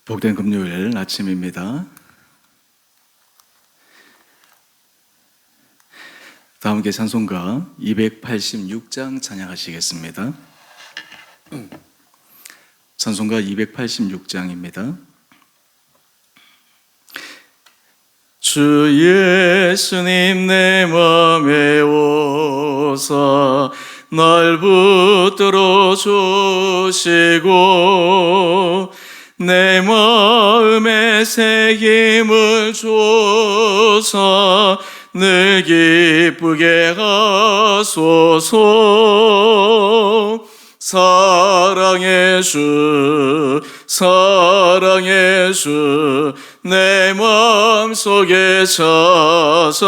복된 금요일 아침입니다. 다 함께 찬송가 286장 찬양하시겠습니다. 찬송가 286장입니다. 주 예수님 내 맘에 오사 날 붙들어 주시고 내 마음에 새김을 주사 늘 기쁘게 하소서. 사랑의 주 사랑의 주 내 마음속에 찾아오사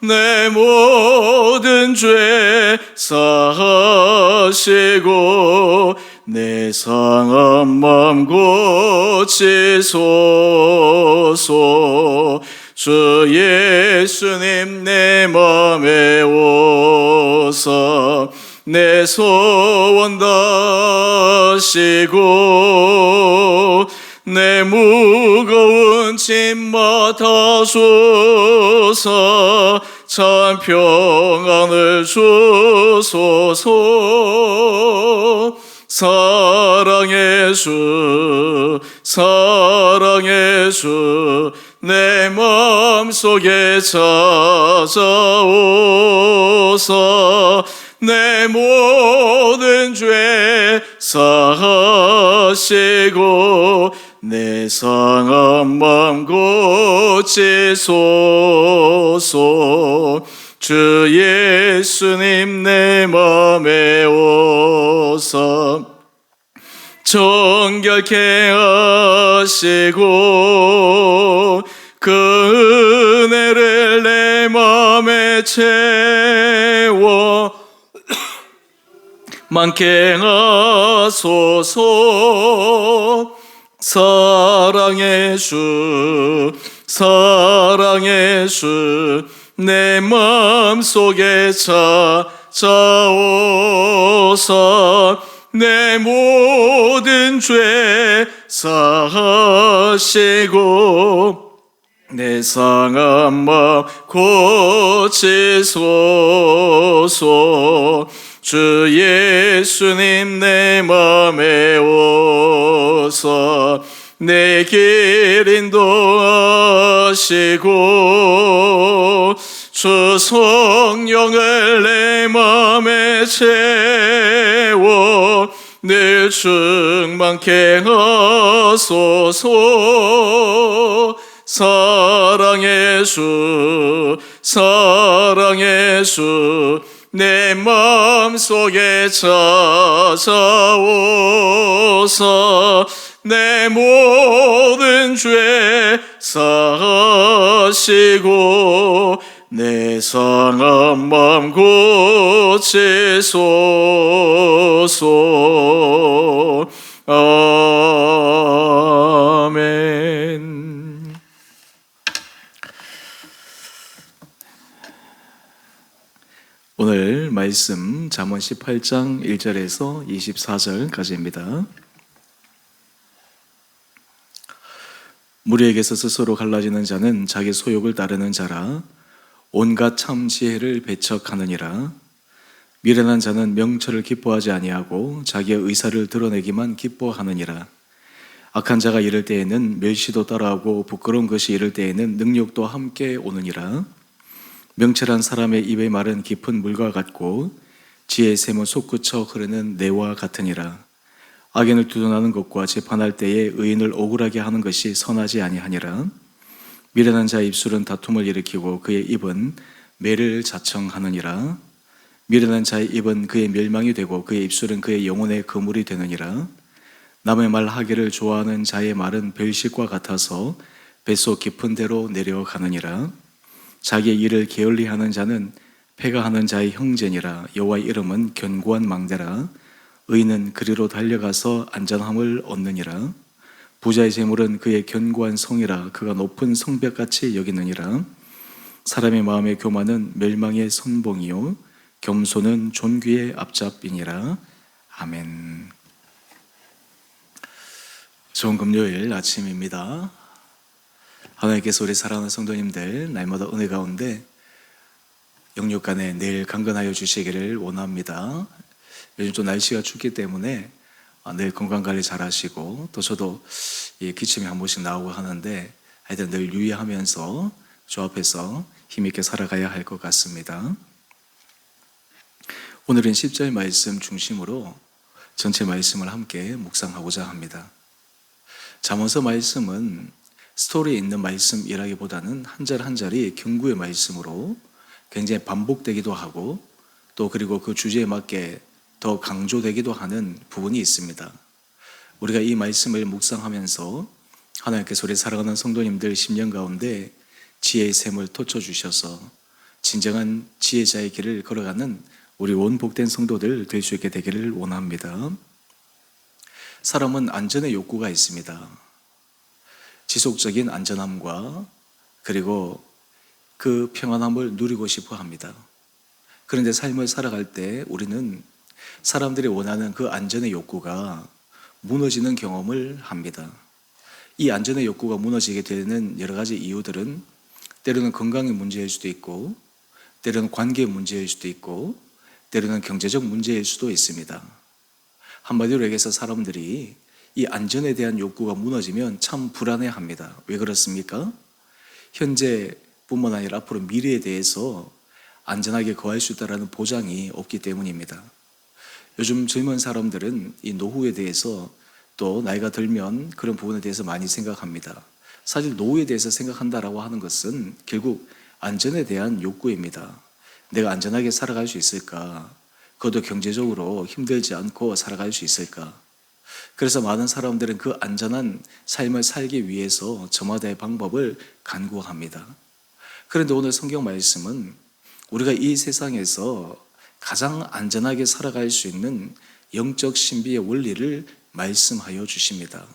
내 모든 죄 사하시고 내 상한 맘 고치소서. 주 예수님 내 맘에 오사 내 소원 다시고 내 무거운 짐 맡아주사 참 평안을 주소서. 사랑의 주 사랑의 주 내 마음속에 찾아오사 내 모든 죄 사하시고 내 상한 맘 고치소서. 주 예수님 내 맘에 오사 정결케 하시고 그 은혜를 내 맘에 채워 많게 하소서. 사랑의 주 사랑의 주 내 마음속에 찾아오사 내 모든 죄 사하시고 내 상한 맘 고치소서. 주 예수님 내 맘에 오사 내 길 인도하시고 주 성령을 내 맘에 채워 늘 충만케 하소서. 사랑의 주 사랑의 주 내 마음속에 찾아오사 내 모든 죄 사하시고 내 상한 맘 고치소서. 아멘. 오늘 말씀 잠언 18장 1절에서 24절까지입니다. 무리에게서 스스로 갈라지는 자는 자기 소욕을 따르는 자라. 온갖 참 지혜를 배척하느니라. 미련한 자는 명철을 기뻐하지 아니하고 자기의 의사를 드러내기만 기뻐하느니라. 악한 자가 이를 때에는 멸시도 따라하고 부끄러운 것이 이를 때에는 능욕도 함께 오느니라. 명철한 사람의 입의 말은 깊은 물과 같고 지혜의 샘은 솟구쳐 흐르는 내와 같으니라. 악인을 두둔하는 것과 재판할 때에 의인을 억울하게 하는 것이 선하지 아니하니라. 미련한 자의 입술은 다툼을 일으키고 그의 입은 매를 자청하느니라. 미련한 자의 입은 그의 멸망이 되고 그의 입술은 그의 영혼의 그물이 되느니라. 남의 말 하기를 좋아하는 자의 말은 별식과 같아서 뱃속 깊은 데로 내려가느니라. 자기의 일을 게을리하는 자는 패가하는 자의 형제니라. 여호와의 이름은 견고한 망대라. 의인은 그리로 달려가서 안전함을 얻느니라. 부자의 재물은 그의 견고한 성이라. 그가 높은 성벽같이 여기느니라. 사람의 마음의 교만은 멸망의 선봉이요 겸손은 존귀의 앞잡이니라. 아멘. 좋은 금요일 아침입니다. 하나님께서 우리 사랑하는 성도님들 날마다 은혜 가운데 영육간에 늘 강건하여 주시기를 원합니다. 요즘 좀 날씨가 춥기 때문에 늘 건강관리 잘 하시고, 또 저도 기침이 한 번씩 나오고 하는데 하여튼 늘 유의하면서 주 앞에서 힘있게 살아가야 할 것 같습니다. 오늘은 10절 말씀 중심으로 전체 말씀을 함께 묵상하고자 합니다. 잠언서 말씀은 스토리에 있는 말씀이라기보다는 한 절 한 절이 경구의 말씀으로 굉장히 반복되기도 하고, 또 그리고 그 주제에 맞게 더 강조되기도 하는 부분이 있습니다. 우리가 이 말씀을 묵상하면서 하나님께서 우리 사랑하는 성도님들 심령 가운데 지혜의 샘을 돋쳐주셔서 진정한 지혜자의 길을 걸어가는 우리 원복된 성도들 될 수 있게 되기를 원합니다. 사람은 안전의 욕구가 있습니다. 지속적인 안전함과 그리고 그 평안함을 누리고 싶어 합니다. 그런데 삶을 살아갈 때 우리는 사람들이 원하는 그 안전의 욕구가 무너지는 경험을 합니다. 이 안전의 욕구가 무너지게 되는 여러 가지 이유들은 때로는 건강의 문제일 수도 있고, 때로는 관계의 문제일 수도 있고, 때로는 경제적 문제일 수도 있습니다. 한마디로 얘기해서 사람들이 이 안전에 대한 욕구가 무너지면 참 불안해합니다. 왜 그렇습니까? 현재뿐만 아니라 앞으로 미래에 대해서 안전하게 거할 수 있다는 보장이 없기 때문입니다. 요즘 젊은 사람들은 이 노후에 대해서, 또 나이가 들면 그런 부분에 대해서 많이 생각합니다. 사실 노후에 대해서 생각한다라고 하는 것은 결국 안전에 대한 욕구입니다. 내가 안전하게 살아갈 수 있을까? 그것도 경제적으로 힘들지 않고 살아갈 수 있을까? 그래서 많은 사람들은 그 안전한 삶을 살기 위해서 저마다의 방법을 간구합니다. 그런데 오늘 성경 말씀은 우리가 이 세상에서 가장 안전하게 살아갈 수 있는 영적 신비의 원리를 말씀하여 주십니다.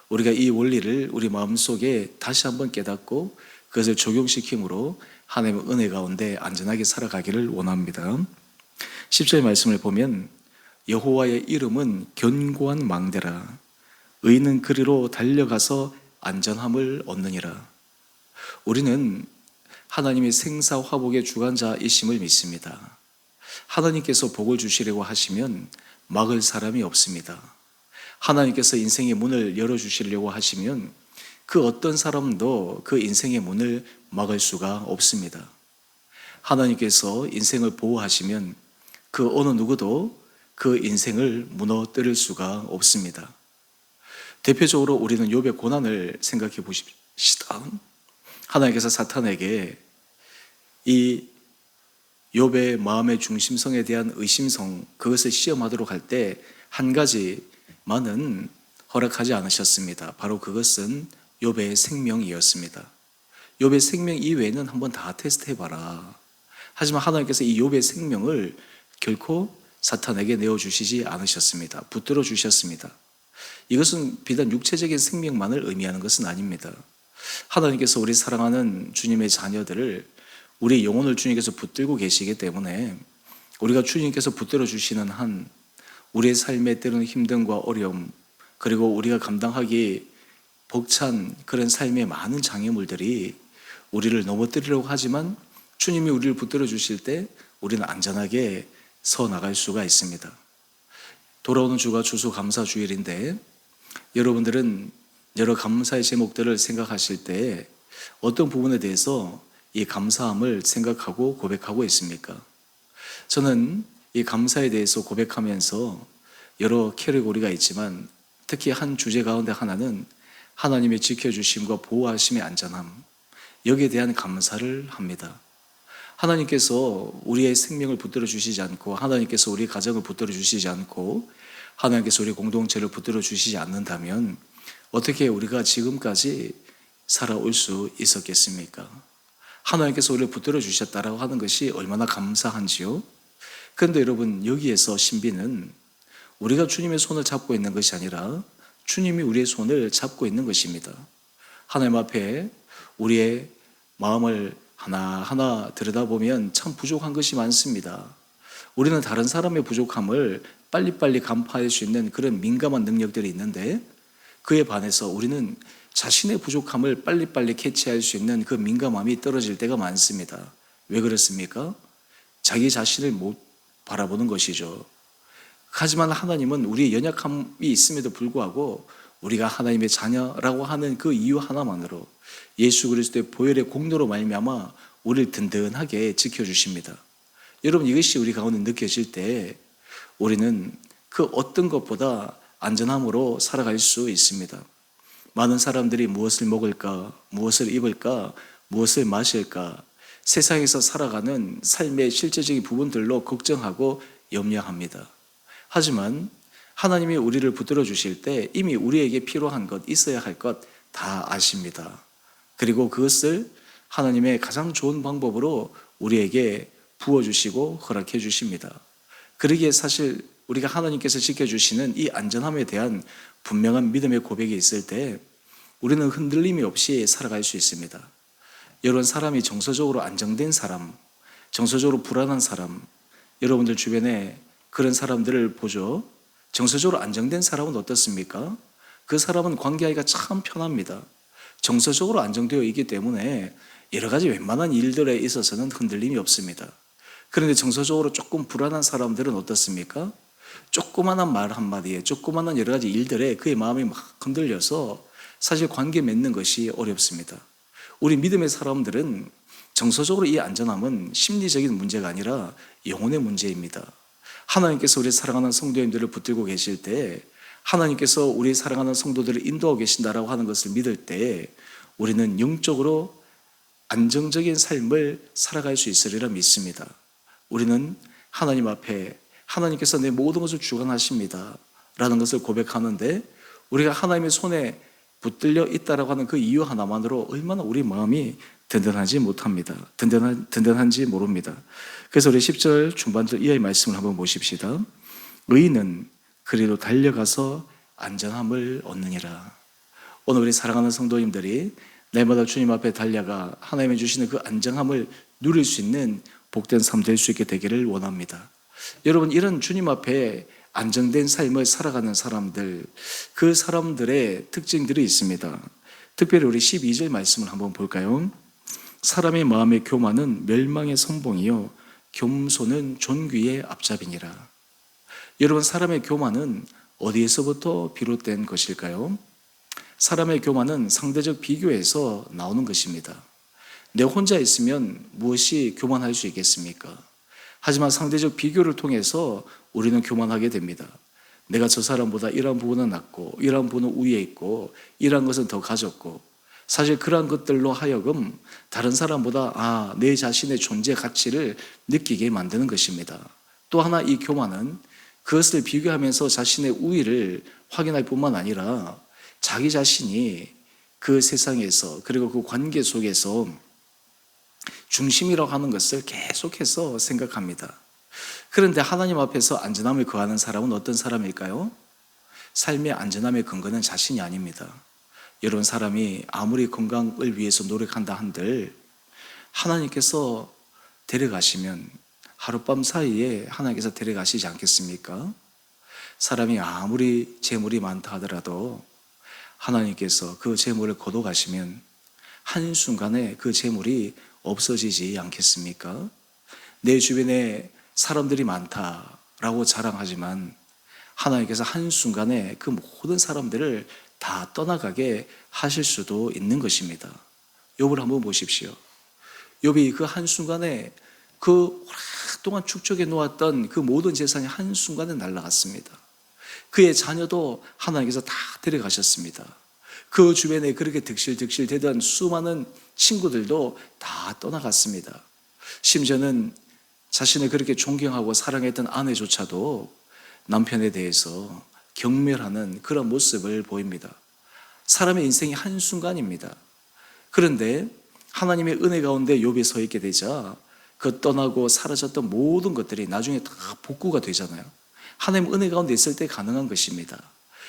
우리가 이 원리를 우리 마음속에 다시 한번 깨닫고 그것을 적용시킴으로 하나님의 은혜 가운데 안전하게 살아가기를 원합니다. 10절 말씀을 보면 여호와의 이름은 견고한 망대라, 의인은 그리로 달려가서 안전함을 얻느니라. 우리는 하나님의 생사화복의 주관자이심을 믿습니다. 하나님께서 복을 주시려고 하시면 막을 사람이 없습니다. 하나님께서 인생의 문을 열어주시려고 하시면 그 어떤 사람도 그 인생의 문을 막을 수가 없습니다. 하나님께서 인생을 보호하시면 그 어느 누구도 그 인생을 무너뜨릴 수가 없습니다. 대표적으로 우리는 욥의 고난을 생각해 보십시다. 하나님께서 사탄에게 이 욥의 마음의 중심성에 대한 의심성, 그것을 시험하도록 할 때 한 가지만은 허락하지 않으셨습니다. 바로 그것은 욥의 생명이었습니다. 욥의 생명 이외에는 한번 다 테스트해봐라. 하지만 하나님께서 이 욥의 생명을 결코 사탄에게 내어주시지 않으셨습니다. 붙들어 주셨습니다. 이것은 비단 육체적인 생명만을 의미하는 것은 아닙니다. 하나님께서 우리 사랑하는 주님의 자녀들을, 우리 영혼을 주님께서 붙들고 계시기 때문에 우리가 주님께서 붙들어 주시는 한 우리의 삶에 때로는 힘듦과 어려움, 그리고 우리가 감당하기 벅찬 그런 삶의 많은 장애물들이 우리를 넘어뜨리려고 하지만 주님이 우리를 붙들어 주실 때 우리는 안전하게 서 나갈 수가 있습니다. 돌아오는 주가 추수감사주일인데 여러분들은 여러 감사의 제목들을 생각하실 때 어떤 부분에 대해서 이 감사함을 생각하고 고백하고 있습니까? 저는 이 감사에 대해서 고백하면서 여러 캐리고리가 있지만 특히 한 주제 가운데 하나는 하나님의 지켜주심과 보호하심의 안전함, 여기에 대한 감사를 합니다. 하나님께서 우리의 생명을 붙들어 주시지 않고, 하나님께서 우리 가정을 붙들어 주시지 않고, 하나님께서 우리 공동체를 붙들어 주시지 않는다면 어떻게 우리가 지금까지 살아올 수 있었겠습니까? 하나님께서 우리를 붙들어 주셨다라고 하는 것이 얼마나 감사한지요. 그런데 여러분, 여기에서 신비는 우리가 주님의 손을 잡고 있는 것이 아니라 주님이 우리의 손을 잡고 있는 것입니다. 하나님 앞에 우리의 마음을 하나하나 들여다보면 참 부족한 것이 많습니다. 우리는 다른 사람의 부족함을 빨리빨리 간파할 수 있는 그런 민감한 능력들이 있는데 그에 반해서 우리는 자신의 부족함을 빨리빨리 캐치할 수 있는 그 민감함이 떨어질 때가 많습니다. 왜 그렇습니까? 자기 자신을 못 바라보는 것이죠. 하지만 하나님은 우리의 연약함이 있음에도 불구하고 우리가 하나님의 자녀라고 하는 그 이유 하나만으로 예수 그리스도의 보혈의 공로로 말미암아 우리를 든든하게 지켜주십니다. 여러분, 이것이 우리 가운데 느껴질 때 우리는 그 어떤 것보다 안전함으로 살아갈 수 있습니다. 많은 사람들이 무엇을 먹을까, 무엇을 입을까, 무엇을 마실까, 세상에서 살아가는 삶의 실제적인 부분들로 걱정하고 염려합니다. 하지만 하나님이 우리를 붙들어 주실 때 이미 우리에게 필요한 것, 있어야 할 것 다 아십니다. 그리고 그것을 하나님의 가장 좋은 방법으로 우리에게 부어주시고 허락해 주십니다. 그러기에 사실 우리가 하나님께서 지켜주시는 이 안전함에 대한 분명한 믿음의 고백이 있을 때 우리는 흔들림이 없이 살아갈 수 있습니다. 여러분, 사람이 정서적으로 안정된 사람, 정서적으로 불안한 사람, 여러분들 주변에 그런 사람들을 보죠. 정서적으로 안정된 사람은 어떻습니까? 그 사람은 관계하기가 참 편합니다. 정서적으로 안정되어 있기 때문에 여러 가지 웬만한 일들에 있어서는 흔들림이 없습니다. 그런데 정서적으로 조금 불안한 사람들은 어떻습니까? 조그마한 말 한마디에, 조그마한 여러 가지 일들에 그의 마음이 막 흔들려서 사실 관계 맺는 것이 어렵습니다. 우리 믿음의 사람들은 정서적으로 이 안전함은 심리적인 문제가 아니라 영혼의 문제입니다. 하나님께서 우리 사랑하는 성도님들을 붙들고 계실 때, 하나님께서 우리 사랑하는 성도들을 인도하고 계신다라고 하는 것을 믿을 때 우리는 영적으로 안정적인 삶을 살아갈 수 있으리라 믿습니다. 우리는 하나님 앞에 하나님께서 내 모든 것을 주관하십니다 라는 것을 고백하는데, 우리가 하나님의 손에 붙들려 있다라고 하는 그 이유 하나만으로 얼마나 우리 마음이 든든한지 못합니다. 든든한지 모릅니다. 그래서 우리 10절 중반절 이하의 말씀을 한번 보십시다. 의인은 그리로 달려가서 안전함을 얻느니라. 오늘 우리 사랑하는 성도님들이 날마다 주님 앞에 달려가 하나님이 주시는 그 안정함을 누릴 수 있는 복된 삶 될 수 있게 되기를 원합니다. 여러분, 이런 주님 앞에 안정된 삶을 살아가는 사람들, 그 사람들의 특징들이 있습니다. 특별히 우리 12절 말씀을 한번 볼까요? 사람의 마음의 교만은 멸망의 선봉이요 겸손은 존귀의 앞잡이니라. 여러분, 사람의 교만은 어디에서부터 비롯된 것일까요? 사람의 교만은 상대적 비교에서 나오는 것입니다. 내가 혼자 있으면 무엇이 교만할 수 있겠습니까? 하지만 상대적 비교를 통해서 우리는 교만하게 됩니다. 내가 저 사람보다 이러한 부분은 낫고 이러한 부분은 위에 있고 이러한 것은 더 가졌고, 사실 그러한 것들로 하여금 다른 사람보다 내 자신의 존재 가치를 느끼게 만드는 것입니다. 또 하나, 이 교만은 그것을 비교하면서 자신의 우위를 확인할 뿐만 아니라 자기 자신이 그 세상에서, 그리고 그 관계 속에서 중심이라고 하는 것을 계속해서 생각합니다. 그런데 하나님 앞에서 안전함을 거하는 사람은 어떤 사람일까요? 삶의 안전함의 근거는 자신이 아닙니다. 여러분, 사람이 아무리 건강을 위해서 노력한다 한들 하나님께서 데려가시면 하룻밤 사이에 하나님께서 데려가시지 않겠습니까? 사람이 아무리 재물이 많다 하더라도 하나님께서 그 재물을 거둬가시면 한순간에 그 재물이 없어지지 않겠습니까? 내 주변에 사람들이 많다라고 자랑하지만 하나님께서 한순간에 그 모든 사람들을 다 떠나가게 하실 수도 있는 것입니다. 욥을 한번 보십시오. 욥이 그 한순간에 그 오랫동안 축적해 놓았던 그 모든 재산이 한순간에 날아갔습니다. 그의 자녀도 하나님께서 다 데려가셨습니다. 그 주변에 그렇게 득실득실 되던 수많은 친구들도 다 떠나갔습니다. 심지어는 자신을 그렇게 존경하고 사랑했던 아내조차도 남편에 대해서 경멸하는 그런 모습을 보입니다. 사람의 인생이 한순간입니다. 그런데 하나님의 은혜 가운데 욥이 서 있게 되자 그 떠나고 사라졌던 모든 것들이 나중에 다 복구가 되잖아요. 하나님 은혜 가운데 있을 때 가능한 것입니다.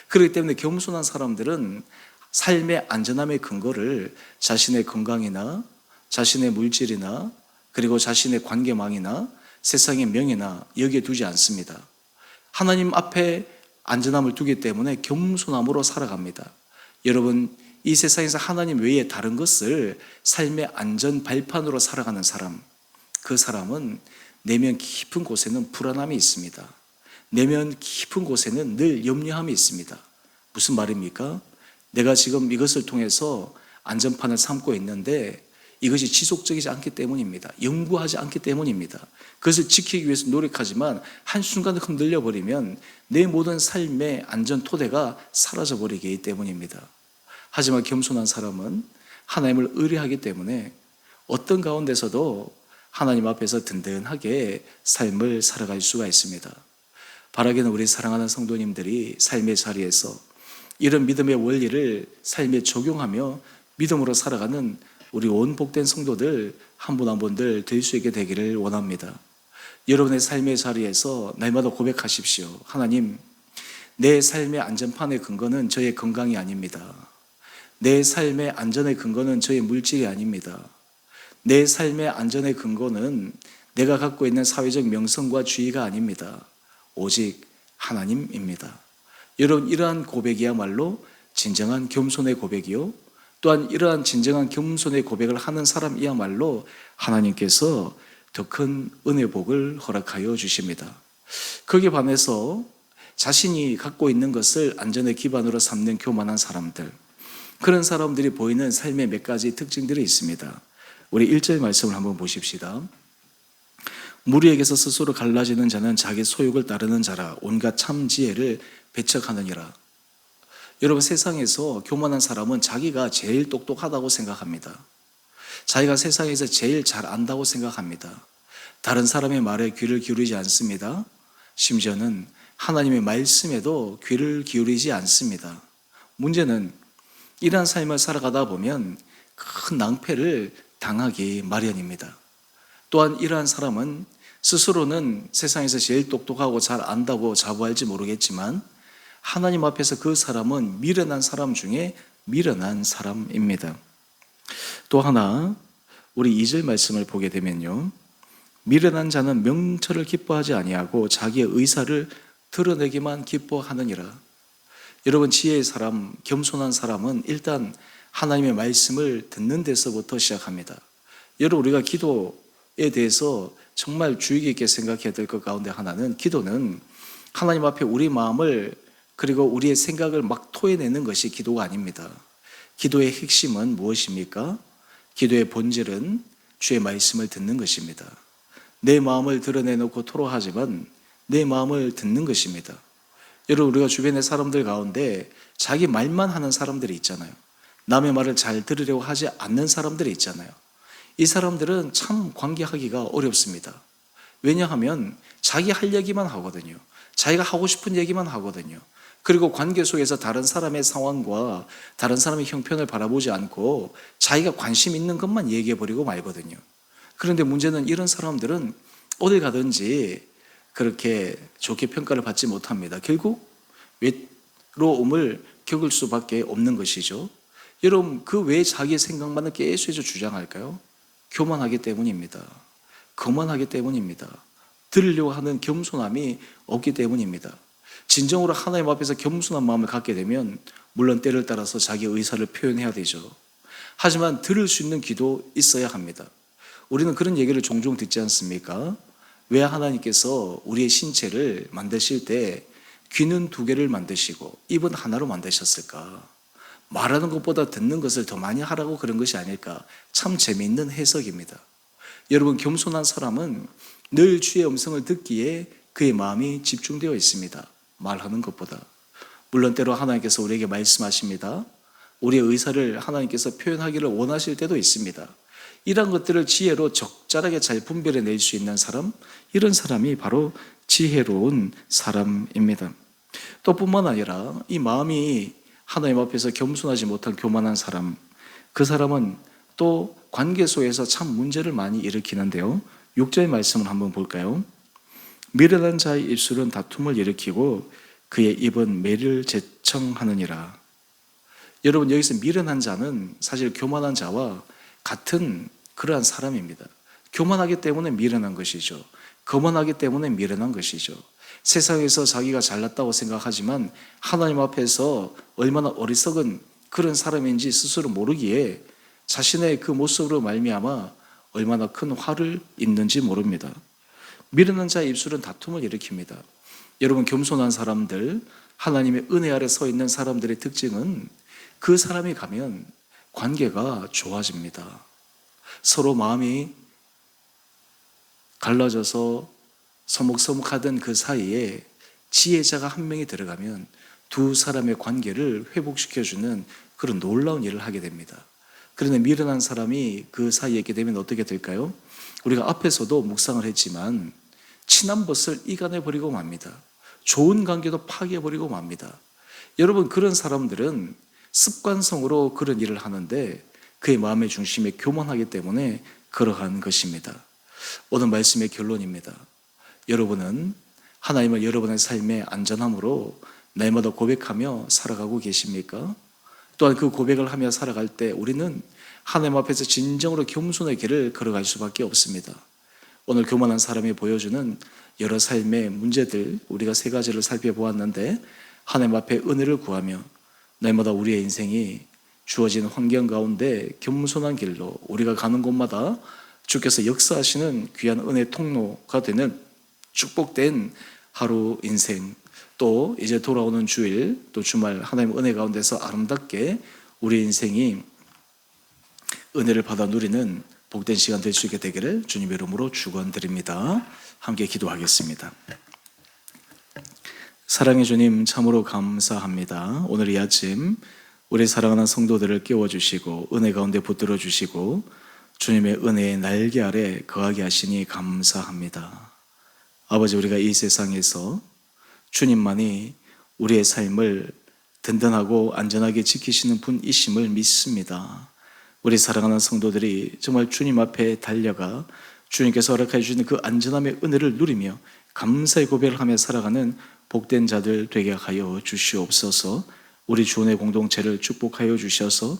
그렇기 때문에 겸손한 사람들은 삶의 안전함의 근거를 자신의 건강이나 자신의 물질이나 그리고 자신의 관계망이나 세상의 명예나 여기에 두지 않습니다. 하나님 앞에 안전함을 두기 때문에 겸손함으로 살아갑니다. 여러분, 이 세상에서 하나님 외에 다른 것을 삶의 안전 발판으로 살아가는 사람, 그 사람은 내면 깊은 곳에는 불안함이 있습니다. 내면 깊은 곳에는 늘 염려함이 있습니다. 무슨 말입니까? 내가 지금 이것을 통해서 안전판을 삼고 있는데 이것이 지속적이지 않기 때문입니다. 영구하지 않기 때문입니다. 그것을 지키기 위해서 노력하지만 한순간 흔들려 버리면 내 모든 삶의 안전 토대가 사라져 버리기 때문입니다. 하지만 겸손한 사람은 하나님을 의뢰하기 때문에 어떤 가운데서도 하나님 앞에서 든든하게 삶을 살아갈 수가 있습니다. 바라기는 우리 사랑하는 성도님들이 삶의 자리에서 이런 믿음의 원리를 삶에 적용하며 믿음으로 살아가는 우리 온 복된 성도들 한 분 한 분들 될 수 있게 되기를 원합니다. 여러분의 삶의 자리에서 날마다 고백하십시오. 하나님, 내 삶의 안전판의 근거는 저의 건강이 아닙니다. 내 삶의 안전의 근거는 저의 물질이 아닙니다. 내 삶의 안전의 근거는 내가 갖고 있는 사회적 명성과 주의가 아닙니다. 오직 하나님입니다. 여러분, 이러한 고백이야말로 진정한 겸손의 고백이요, 또한 이러한 진정한 겸손의 고백을 하는 사람이야말로 하나님께서 더 큰 은혜 복을 허락하여 주십니다. 거기에 반해서 자신이 갖고 있는 것을 안전의 기반으로 삼는 교만한 사람들, 그런 사람들이 보이는 삶의 몇 가지 특징들이 있습니다. 우리 1절 말씀을 한번 보십시다. 무리에게서 스스로 갈라지는 자는 자기 소욕을 따르는 자라 온갖 참 지혜를 배척하느니라. 여러분, 세상에서 교만한 사람은 자기가 제일 똑똑하다고 생각합니다. 자기가 세상에서 제일 잘 안다고 생각합니다. 다른 사람의 말에 귀를 기울이지 않습니다. 심지어는 하나님의 말씀에도 귀를 기울이지 않습니다. 문제는 이러한 삶을 살아가다 보면 큰 낭패를 당하기 마련입니다. 또한 이러한 사람은 스스로는 세상에서 제일 똑똑하고 잘 안다고 자부할지 모르겠지만 하나님 앞에서 그 사람은 미련한 사람 중에 미련한 사람입니다. 또 하나, 우리 2절 말씀을 보게 되면요, 미련한 자는 명철을 기뻐하지 아니하고 자기의 의사를 드러내기만 기뻐하느니라. 여러분, 지혜의 사람, 겸손한 사람은 일단 하나님의 말씀을 듣는 데서부터 시작합니다. 여러분, 우리가 기도에 대해서 정말 주의 깊게 생각해야 될 것 가운데 하나는, 기도는 하나님 앞에 우리 마음을 그리고 우리의 생각을 막 토해내는 것이 기도가 아닙니다. 기도의 핵심은 무엇입니까? 기도의 본질은 주의 말씀을 듣는 것입니다. 내 마음을 드러내놓고 토로하지만 내 마음을 듣는 것입니다. 여러분, 우리가 주변의 사람들 가운데 자기 말만 하는 사람들이 있잖아요. 남의 말을 잘 들으려고 하지 않는 사람들이 있잖아요. 이 사람들은 참 관계하기가 어렵습니다. 왜냐하면 자기 할 얘기만 하거든요. 자기가 하고 싶은 얘기만 하거든요. 그리고 관계 속에서 다른 사람의 상황과 다른 사람의 형편을 바라보지 않고 자기가 관심 있는 것만 얘기해버리고 말거든요. 그런데 문제는 이런 사람들은 어딜 가든지 그렇게 좋게 평가를 받지 못합니다. 결국 외로움을 겪을 수밖에 없는 것이죠. 여러분, 그 왜 자기의 생각만을 계속해서 주장할까요? 교만하기 때문입니다. 거만하기 때문입니다. 들으려고 하는 겸손함이 없기 때문입니다. 진정으로 하나님 앞에서 겸손한 마음을 갖게 되면 물론 때를 따라서 자기 의사를 표현해야 되죠. 하지만 들을 수 있는 귀도 있어야 합니다. 우리는 그런 얘기를 종종 듣지 않습니까? 왜 하나님께서 우리의 신체를 만드실 때 귀는 2개를 만드시고 입은 하나로 만드셨을까? 말하는 것보다 듣는 것을 더 많이 하라고 그런 것이 아닐까? 참 재미있는 해석입니다. 여러분, 겸손한 사람은 늘 주의 음성을 듣기에 그의 마음이 집중되어 있습니다. 말하는 것보다. 물론 때로 하나님께서 우리에게 말씀하십니다. 우리의 의사를 하나님께서 표현하기를 원하실 때도 있습니다. 이런 것들을 지혜로 적절하게 잘 분별해낼 수 있는 사람, 이런 사람이 바로 지혜로운 사람입니다. 또 뿐만 아니라 이 마음이 하나님 앞에서 겸손하지 못한 교만한 사람, 그 사람은 또 관계 속에서 참 문제를 많이 일으키는데요. 6절 말씀을 한번 볼까요? 미련한 자의 입술은 다툼을 일으키고 그의 입은 매를 제청하느니라. 여러분, 여기서 미련한 자는 사실 교만한 자와 같은 그러한 사람입니다. 교만하기 때문에 미련한 것이죠. 거만하기 때문에 미련한 것이죠. 세상에서 자기가 잘났다고 생각하지만 하나님 앞에서 얼마나 어리석은 그런 사람인지 스스로 모르기에 자신의 그 모습으로 말미암아 얼마나 큰 화를 입는지 모릅니다. 미련한 자의 입술은 다툼을 일으킵니다. 여러분, 겸손한 사람들, 하나님의 은혜 아래 서 있는 사람들의 특징은 그 사람이 가면 관계가 좋아집니다. 서로 마음이 갈라져서 서먹서먹하던 그 사이에 지혜자가 한 명이 들어가면 두 사람의 관계를 회복시켜주는 그런 놀라운 일을 하게 됩니다. 그런데 미련한 사람이 그 사이에 있게 되면 어떻게 될까요? 우리가 앞에서도 묵상을 했지만 친한 벗을 이간해버리고 맙니다. 좋은 관계도 파괴해버리고 맙니다. 여러분, 그런 사람들은 습관성으로 그런 일을 하는데 그의 마음의 중심에 교만하기 때문에 그러한 것입니다. 오늘 말씀의 결론입니다. 여러분은 하나님을 여러분의 삶의 안전함으로 날마다 고백하며 살아가고 계십니까? 또한 그 고백을 하며 살아갈 때 우리는 하나님 앞에서 진정으로 겸손의 길을 걸어갈 수밖에 없습니다. 오늘 교만한 사람이 보여주는 여러 삶의 문제들, 우리가 세 가지를 살펴보았는데 하나님 앞에 은혜를 구하며 날마다 우리의 인생이 주어진 환경 가운데 겸손한 길로 우리가 가는 곳마다 주께서 역사하시는 귀한 은혜 통로가 되는 축복된 하루 인생, 또 이제 돌아오는 주일, 또 주말 하나님 은혜 가운데서 아름답게 우리 인생이 은혜를 받아 누리는 복된 시간 될 수 있게 되기를 주님의 이름으로 축원드립니다. 함께 기도하겠습니다. 사랑의 주님, 참으로 감사합니다. 오늘 이 아침 우리 사랑하는 성도들을 깨워주시고 은혜 가운데 붙들어 주시고 주님의 은혜의 날개 아래 거하게 하시니 감사합니다. 아버지, 우리가 이 세상에서 주님만이 우리의 삶을 든든하고 안전하게 지키시는 분이심을 믿습니다. 우리 사랑하는 성도들이 정말 주님 앞에 달려가 주님께서 허락해 주시는 그 안전함의 은혜를 누리며 감사의 고백을 하며 살아가는 복된 자들 되게 하여 주시옵소서. 우리 주원의 공동체를 축복하여 주셔서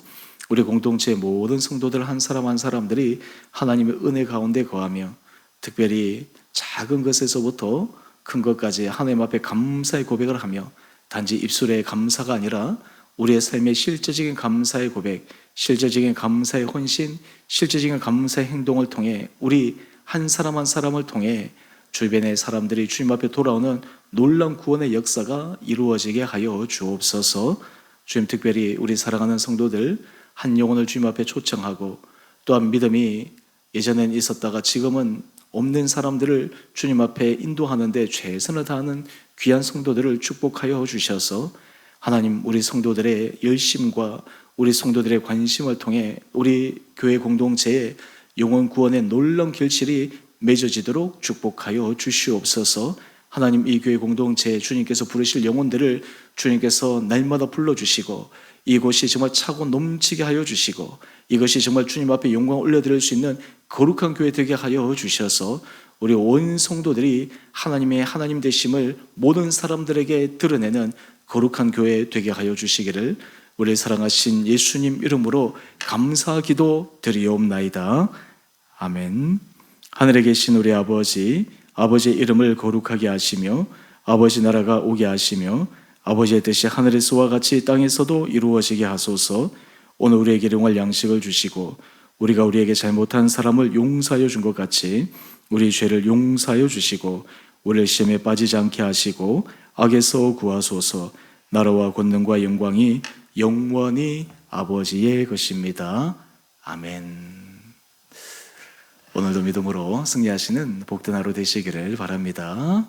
우리 공동체의 모든 성도들 한 사람 한 사람들이 하나님의 은혜 가운데 거하며 특별히 작은 것에서부터 큰 것까지 하나님 앞에 감사의 고백을 하며 단지 입술의 감사가 아니라 우리의 삶의 실제적인 감사의 고백, 실제적인 감사의 헌신, 실제적인 감사의 행동을 통해 우리 한 사람 한 사람을 통해 주변의 사람들이 주님 앞에 돌아오는 놀라운 구원의 역사가 이루어지게 하여 주옵소서. 주님, 특별히 우리 사랑하는 성도들 한 영혼을 주님 앞에 초청하고 또한 믿음이 예전엔 있었다가 지금은 없는 사람들을 주님 앞에 인도하는데 최선을 다하는 귀한 성도들을 축복하여 주셔서 하나님, 우리 성도들의 열심과 우리 성도들의 관심을 통해 우리 교회 공동체의 영혼 구원의 놀라운 결실이 맺어지도록 축복하여 주시옵소서. 하나님, 이 교회 공동체에 주님께서 부르실 영혼들을 주님께서 날마다 불러주시고 이곳이 정말 차고 넘치게 하여 주시고 이것이 정말 주님 앞에 영광을 올려드릴 수 있는 거룩한 교회 되게 하여 주셔서 우리 온 성도들이 하나님의 하나님 되심을 모든 사람들에게 드러내는 거룩한 교회 되게 하여 주시기를 우리 사랑하신 예수님 이름으로 감사기도 드리옵나이다. 아멘. 하늘에 계신 우리 아버지, 아버지의 이름을 거룩하게 하시며 아버지 나라가 오게 하시며 아버지의 뜻이 하늘에서와 같이 땅에서도 이루어지게 하소서. 오늘 우리에게 일용할 양식을 주시고 우리가 우리에게 잘못한 사람을 용서하여 준 것 같이 우리 죄를 용서하여 주시고 우리를 시험에 빠지지 않게 하시고 악에서 구하소서. 나라와 권능과 영광이 영원히 아버지의 것입니다. 아멘. 오늘도 믿음으로 승리하시는 복된 하루 되시기를 바랍니다.